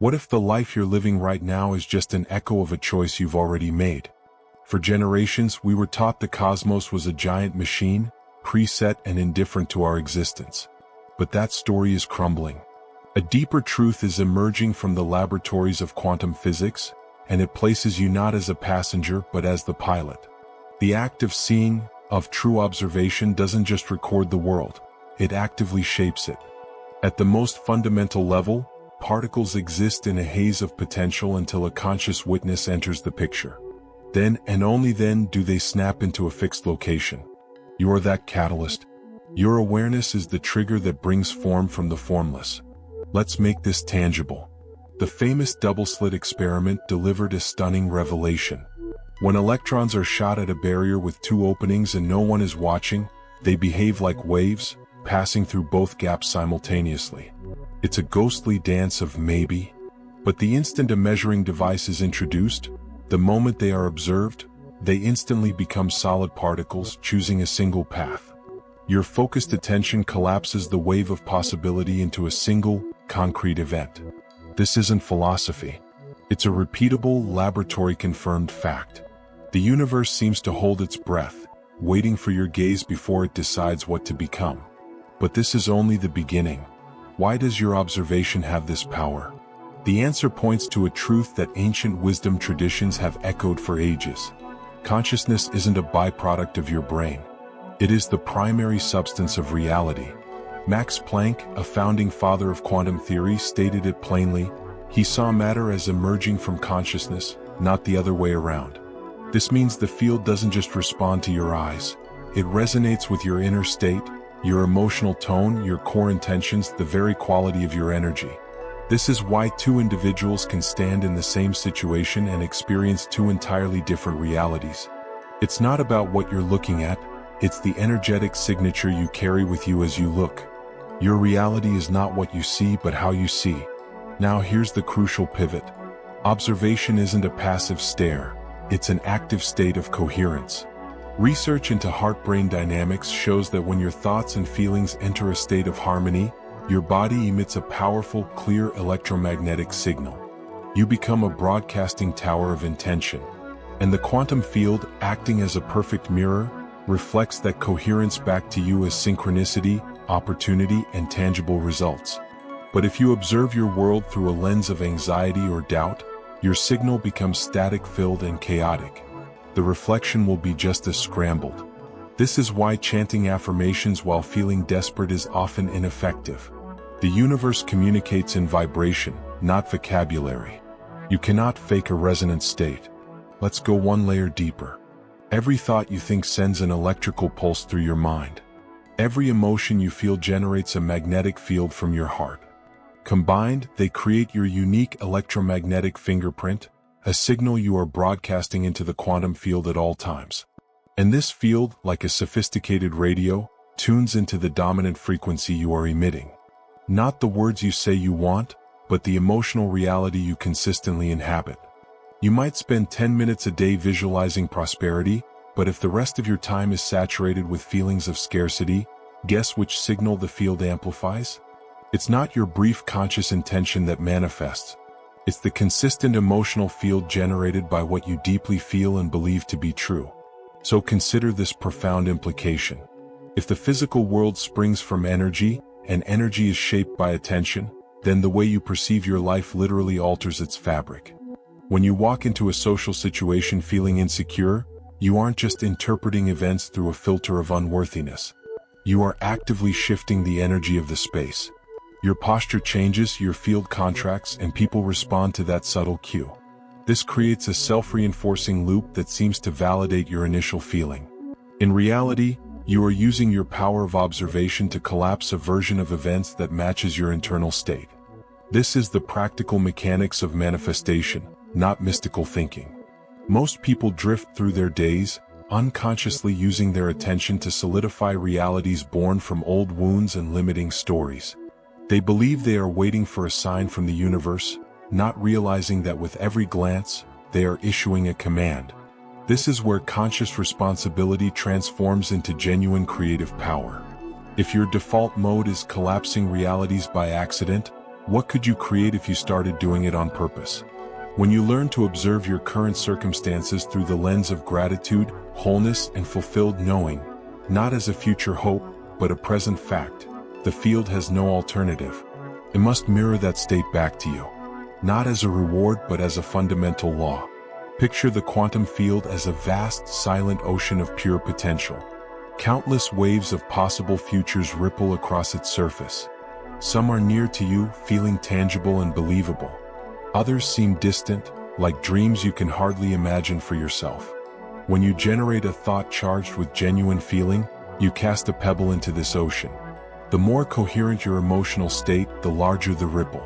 What if the life you're living right now is just an echo of a choice you've already made? For generations, we were taught the cosmos was a giant machine, preset and indifferent to our existence. But that story is crumbling. A deeper truth is emerging from the laboratories of quantum physics, and it places you not as a passenger but as the pilot. The act of seeing, of true observation, doesn't just record the world, it actively shapes it. At the most fundamental level, particles exist in a haze of potential until a conscious witness enters the picture. Then, and only then, do they snap into a fixed location. You are that catalyst. Your awareness is the trigger that brings form from the formless. Let's make this tangible. The famous double-slit experiment delivered a stunning revelation. When electrons are shot at a barrier with two openings and no one is watching, they behave like waves, passing through both gaps simultaneously. It's a ghostly dance of maybe. But the instant a measuring device is introduced, the moment they are observed, they instantly become solid particles, choosing a single path. Your focused attention collapses the wave of possibility into a single, concrete event. This isn't philosophy. It's a repeatable, laboratory-confirmed fact. The universe seems to hold its breath, waiting for your gaze before it decides what to become. But this is only the beginning. Why does your observation have this power? The answer points to a truth that ancient wisdom traditions have echoed for ages. Consciousness isn't a byproduct of your brain. It is the primary substance of reality. Max Planck, a founding father of quantum theory, stated it plainly. He saw matter as emerging from consciousness, not the other way around. This means the field doesn't just respond to your eyes. It resonates with your inner state, your emotional tone, your core intentions, the very quality of your energy. This is why two individuals can stand in the same situation and experience two entirely different realities. It's not about what you're looking at, it's the energetic signature you carry with you as you look. Your reality is not what you see but how you see. Now here's the crucial pivot. Observation isn't a passive stare, it's an active state of coherence. Research into heart-brain dynamics shows that when your thoughts and feelings enter a state of harmony, your body emits a powerful, clear electromagnetic signal. You become a broadcasting tower of intention. And the quantum field, acting as a perfect mirror, reflects that coherence back to you as synchronicity, opportunity, and tangible results. But if you observe your world through a lens of anxiety or doubt, your signal becomes static-filled and chaotic. The reflection will be just as scrambled. This is why chanting affirmations while feeling desperate is often ineffective. The universe communicates in vibration, not vocabulary. You cannot fake a resonant state. Let's go one layer deeper. Every thought you think sends an electrical pulse through your mind. Every emotion you feel generates a magnetic field from your heart. Combined, they create your unique electromagnetic fingerprint, a signal you are broadcasting into the quantum field at all times. And this field, like a sophisticated radio, tunes into the dominant frequency you are emitting. Not the words you say you want, but the emotional reality you consistently inhabit. You might spend 10 minutes a day visualizing prosperity, but if the rest of your time is saturated with feelings of scarcity, guess which signal the field amplifies? It's not your brief conscious intention that manifests. It's the consistent emotional field generated by what you deeply feel and believe to be true. So consider this profound implication. If the physical world springs from energy, and energy is shaped by attention, then the way you perceive your life literally alters its fabric. When you walk into a social situation feeling insecure, you aren't just interpreting events through a filter of unworthiness. You are actively shifting the energy of the space. Your posture changes, your field contracts, and people respond to that subtle cue. This creates a self-reinforcing loop that seems to validate your initial feeling. In reality, you are using your power of observation to collapse a version of events that matches your internal state. This is the practical mechanics of manifestation, not mystical thinking. Most people drift through their days, unconsciously using their attention to solidify realities born from old wounds and limiting stories. They believe they are waiting for a sign from the universe, not realizing that with every glance, they are issuing a command. This is where conscious responsibility transforms into genuine creative power. If your default mode is collapsing realities by accident, What could you create if you started doing it on purpose? When you learn to observe your current circumstances through the lens of gratitude, wholeness, and fulfilled knowing, not as a future hope, but a present fact, the field has no alternative. It must mirror that state back to you. Not as a reward but as a fundamental law. Picture the quantum field as a vast, silent ocean of pure potential. Countless waves of possible futures ripple across its surface. Some are near to you, feeling tangible and believable. Others seem distant, like dreams you can hardly imagine for yourself. When you generate a thought charged with genuine feeling, you cast a pebble into this ocean. The more coherent your emotional state, the larger the ripple.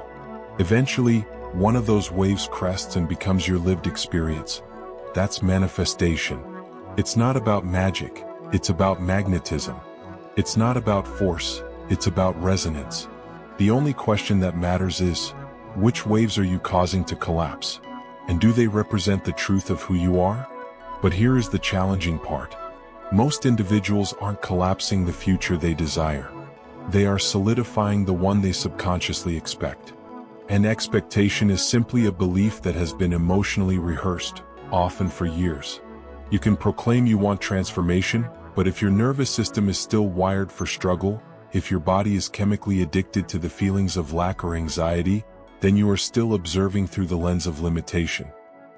Eventually, one of those waves crests and becomes your lived experience. That's manifestation. It's not about magic, it's about magnetism. It's not about force, it's about resonance. The only question that matters is, which waves are you causing to collapse? And do they represent the truth of who you are? But here is the challenging part. Most individuals aren't collapsing the future they desire. They are solidifying the one they subconsciously expect. An expectation is simply a belief that has been emotionally rehearsed, often for years. You can proclaim you want transformation, but if your nervous system is still wired for struggle, if your body is chemically addicted to the feelings of lack or anxiety, then you are still observing through the lens of limitation.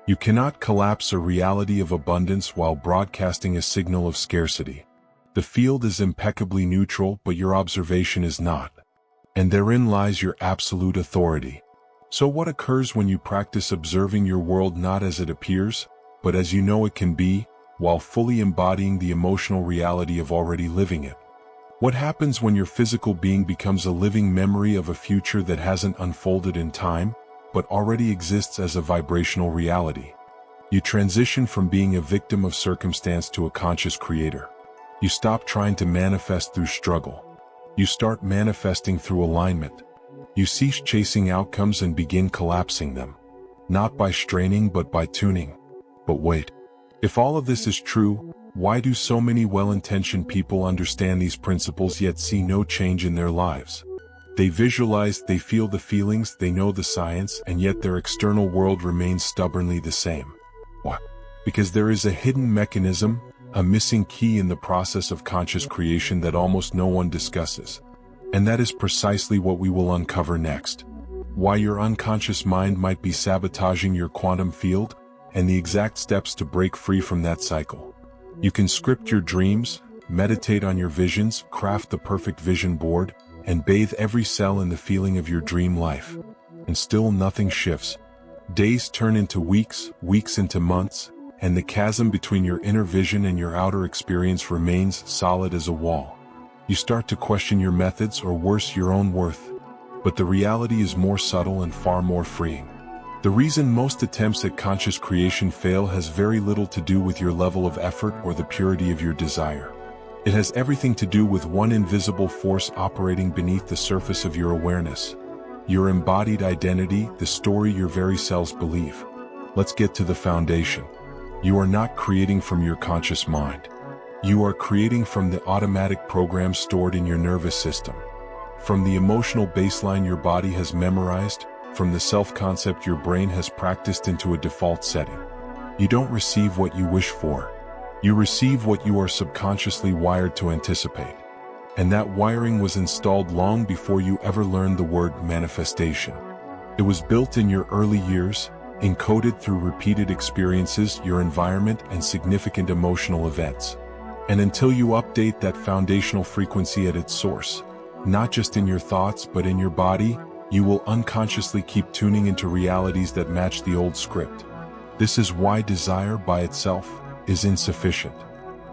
You cannot collapse a reality of abundance while broadcasting a signal of scarcity. The field is impeccably neutral, but your observation is not. And therein lies your absolute authority. So what occurs when you practice observing your world not as it appears, but as you know it can be, while fully embodying the emotional reality of already living it? What happens when your physical being becomes a living memory of a future that hasn't unfolded in time, but already exists as a vibrational reality? You transition from being a victim of circumstance to a conscious creator. You stop trying to manifest through struggle. You start manifesting through alignment. You cease chasing outcomes and begin collapsing them. Not by straining but by tuning. But wait. If all of this is true, why do so many well-intentioned people understand these principles yet see no change in their lives? They visualize, they feel the feelings, they know the science, and yet their external world remains stubbornly the same. Why? Because there is a hidden mechanism, a missing key in the process of conscious creation that almost no one discusses. And that is precisely what we will uncover next. Why your unconscious mind might be sabotaging your quantum field, and the exact steps to break free from that cycle. You can script your dreams, meditate on your visions, craft the perfect vision board, and bathe every cell in the feeling of your dream life. And still nothing shifts. Days turn into weeks, weeks into months, and the chasm between your inner vision and your outer experience remains solid as a wall. You start to question your methods, or worse, your own worth. But the reality is more subtle and far more freeing. The reason most attempts at conscious creation fail has very little to do with your level of effort or the purity of your desire. It has everything to do with one invisible force operating beneath the surface of your awareness. Your embodied identity, the story your very cells believe. Let's get to the foundation. You are not creating from your conscious mind. You are creating from the automatic programs stored in your nervous system. From the emotional baseline your body has memorized, from the self-concept your brain has practiced into a default setting. You don't receive what you wish for. You receive what you are subconsciously wired to anticipate. And that wiring was installed long before you ever learned the word manifestation. It was built in your early years, encoded through repeated experiences, your environment, and significant emotional events. And until you update that foundational frequency at its source, not just in your thoughts but in your body, you will unconsciously keep tuning into realities that match the old script. This is why desire by itself is insufficient.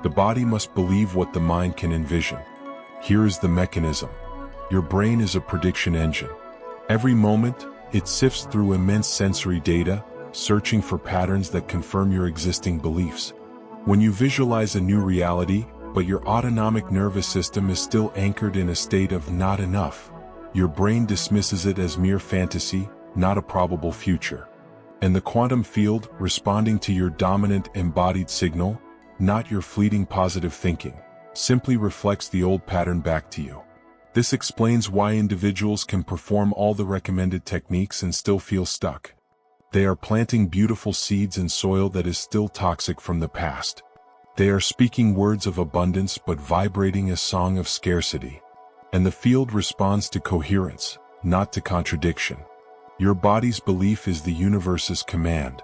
The body must believe what the mind can envision. Here is the mechanism. Your brain is a prediction engine. Every moment, it sifts through immense sensory data, searching for patterns that confirm your existing beliefs. When you visualize a new reality, but your autonomic nervous system is still anchored in a state of not enough, your brain dismisses it as mere fantasy, not a probable future. And the quantum field, responding to your dominant embodied signal, not your fleeting positive thinking, simply reflects the old pattern back to you. This explains why individuals can perform all the recommended techniques and still feel stuck. They are planting beautiful seeds in soil that is still toxic from the past. They are speaking words of abundance but vibrating a song of scarcity. And the field responds to coherence, not to contradiction. Your body's belief is the universe's command.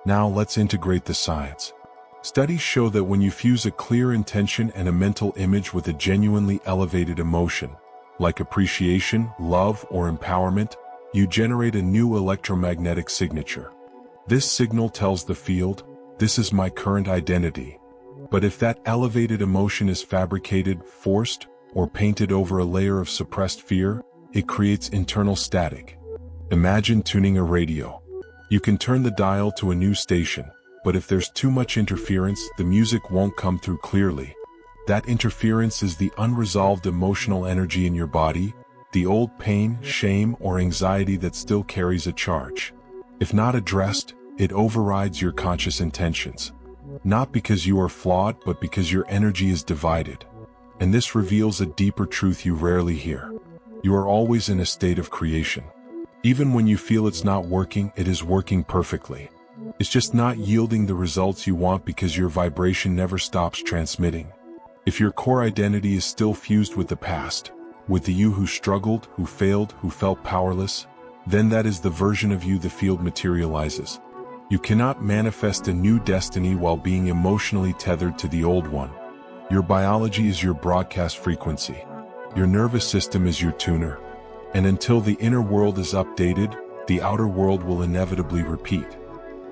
Now let's integrate the science. Studies show that when you fuse a clear intention and a mental image with a genuinely elevated emotion, like appreciation, love, or empowerment, you generate a new electromagnetic signature. This signal tells the field, this is my current identity. But if that elevated emotion is fabricated, forced, or painted over a layer of suppressed fear, it creates internal static. Imagine tuning a radio. You can turn the dial to a new station, but if there's too much interference, the music won't come through clearly. That interference is the unresolved emotional energy in your body, the old pain, shame, or anxiety that still carries a charge. If not addressed, it overrides your conscious intentions. Not because you are flawed, but because your energy is divided. And this reveals a deeper truth you rarely hear. You are always in a state of creation. Even when you feel it's not working, it is working perfectly. It's just not yielding the results you want because your vibration never stops transmitting. If your core identity is still fused with the past, with the you who struggled, who failed, who felt powerless, then that is the version of you the field materializes. You cannot manifest a new destiny while being emotionally tethered to the old one. Your biology is your broadcast frequency. Your nervous system is your tuner. And until the inner world is updated, the outer world will inevitably repeat.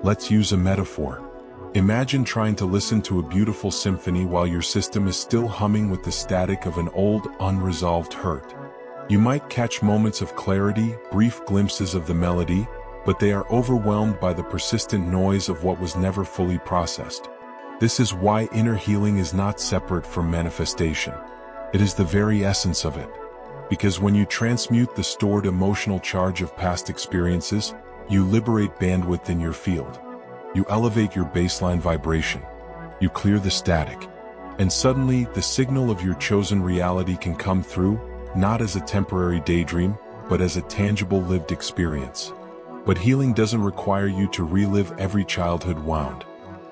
Let's use a metaphor. Imagine trying to listen to a beautiful symphony while your system is still humming with the static of an old, unresolved hurt. You might catch moments of clarity, brief glimpses of the melody, but they are overwhelmed by the persistent noise of what was never fully processed. This is why inner healing is not separate from manifestation. It is the very essence of it. Because when you transmute the stored emotional charge of past experiences, you liberate bandwidth in your field. You elevate your baseline vibration. You clear the static. And suddenly, the signal of your chosen reality can come through, not as a temporary daydream, but as a tangible lived experience. But healing doesn't require you to relive every childhood wound.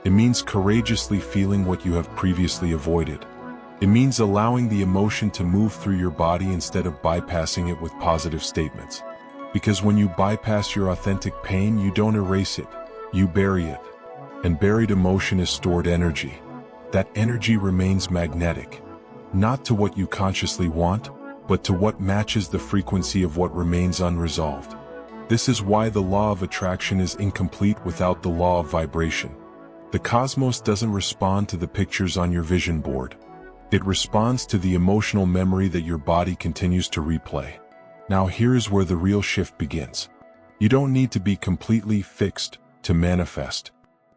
It means courageously feeling what you have previously avoided. It means allowing the emotion to move through your body instead of bypassing it with positive statements. Because when you bypass your authentic pain, you don't erase it. You bury it. And buried emotion is stored energy. That energy remains magnetic. Not to what you consciously want, but to what matches the frequency of what remains unresolved. This is why the law of attraction is incomplete without the law of vibration. The cosmos doesn't respond to the pictures on your vision board. It responds to the emotional memory that your body continues to replay. Now here is where the real shift begins. You don't need to be completely fixed to manifest.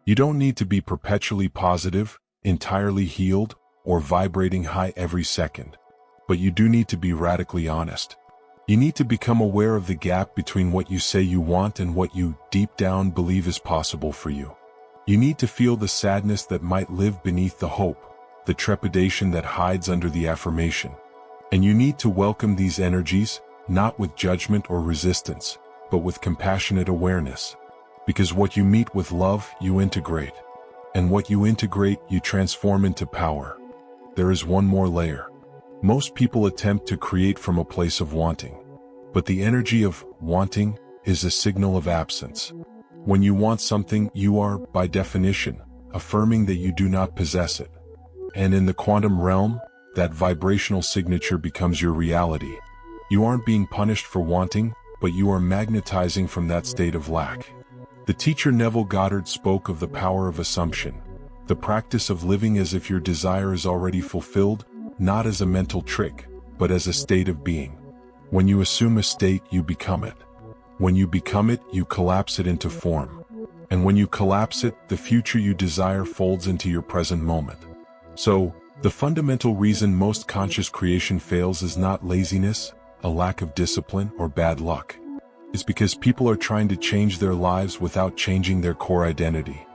You don't need to be perpetually positive, entirely healed, or vibrating high every second. But you do need to be radically honest. You need to become aware of the gap between what you say you want and what you deep down believe is possible for you. You need to feel the sadness that might live beneath the hope, the trepidation that hides under the affirmation. And you need to welcome these energies, not with judgment or resistance, but with compassionate awareness. Because what you meet with love, you integrate. And what you integrate, you transform into power. There is one more layer. Most people attempt to create from a place of wanting. But the energy of wanting is a signal of absence. When you want something, you are, by definition, affirming that you do not possess it. And in the quantum realm, that vibrational signature becomes your reality. You aren't being punished for wanting, but you are magnetizing from that state of lack. The teacher Neville Goddard spoke of the power of assumption, the practice of living as if your desire is already fulfilled, not as a mental trick, but as a state of being. When you assume a state, you become it. When you become it, you collapse it into form. And when you collapse it, the future you desire folds into your present moment. So, the fundamental reason most conscious creation fails is not laziness, a lack of discipline, or bad luck. It's because people are trying to change their lives without changing their core identity.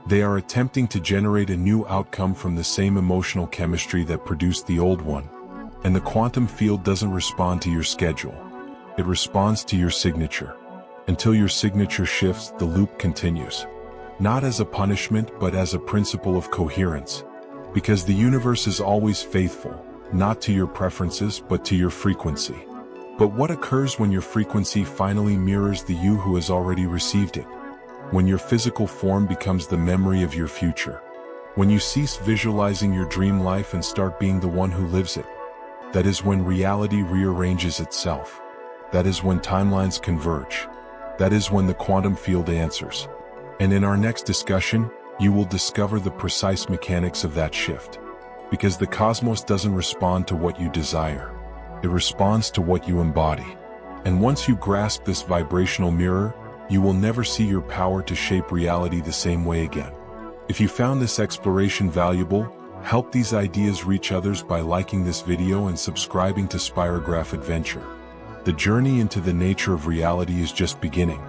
They are attempting to generate a new outcome from the same emotional chemistry that produced the old one. And the quantum field doesn't respond to your schedule. It responds to your signature. Until your signature shifts, the loop continues. Not as a punishment, but as a principle of coherence. Because the universe is always faithful, not to your preferences, but to your frequency. But what occurs when your frequency finally mirrors the you who has already received it? When your physical form becomes the memory of your future. When you cease visualizing your dream life and start being the one who lives it. That is when reality rearranges itself. That is when timelines converge. That is when the quantum field answers. And in our next discussion, you will discover the precise mechanics of that shift. Because the cosmos doesn't respond to what you desire. It responds to what you embody. And once you grasp this vibrational mirror, you will never see your power to shape reality the same way again. If you found this exploration valuable, help these ideas reach others by liking this video and subscribing to Spirograph Adventure. The journey into the nature of reality is just beginning.